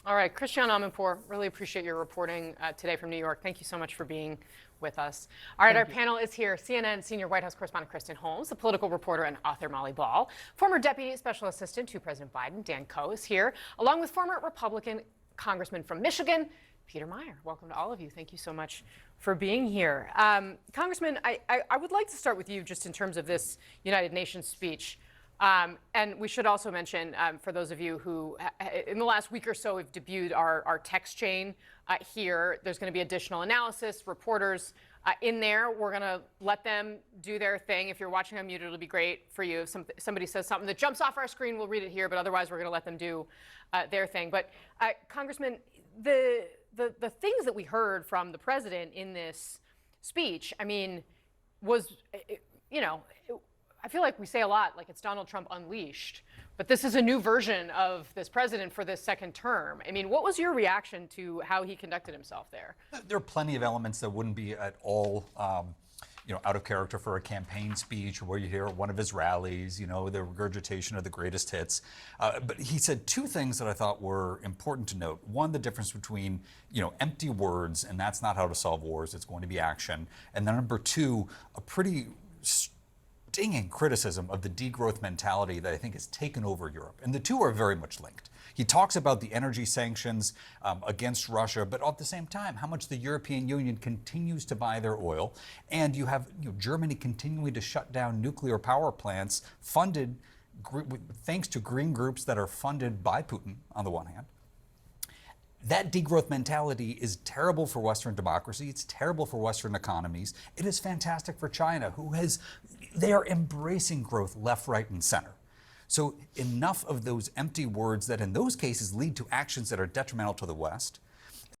All right, Christiane Amanpour, really appreciate your reporting today from New York. Thank you so much for being with us. All right, our panel is here. CNN senior White House correspondent Kristen Holmes, the political reporter and author Molly Ball, former Deputy Special Assistant to President Biden Dan Coe is here, along with former Republican Congressman from Michigan Peter Meyer. Welcome to all of you. Thank you so much for being here. Congressman, I would like to start with you just in terms of this United Nations speech. And we should also mention, for those of you who, in the last week or so, have debuted our text chain here, there's going to be additional analysis, reporters in there. We're going to let them do their thing. If you're watching unmuted, it'll be great for you. If somebody says something that jumps off our screen, we'll read it here, but otherwise we're going to let them do their thing. But Congressman, the things that we heard from the president in this speech, I mean, was, I feel like we say a lot, like it's Donald Trump unleashed, but this is a new version of this president for this second term. I mean, what was your reaction to how he conducted himself there? There are plenty of elements that wouldn't be at all, out of character for a campaign speech, or where you hear at one of his rallies, the regurgitation of the greatest hits. But he said two things that I thought were important to note. One, the difference between, empty words, and that's not how to solve wars. It's going to be action. And then number two, a pretty stinging criticism of the degrowth mentality that I think has taken over Europe. And the two are very much linked. He talks about the energy sanctions against Russia, but at the same time, how much the European Union continues to buy their oil. And you have Germany continuing to shut down nuclear power plants funded thanks to green groups that are funded by Putin on the one hand. That degrowth mentality is terrible for Western democracy. It's terrible for Western economies. It is fantastic for China, they are embracing growth left, right, and center. So enough of those empty words that in those cases lead to actions that are detrimental to the West.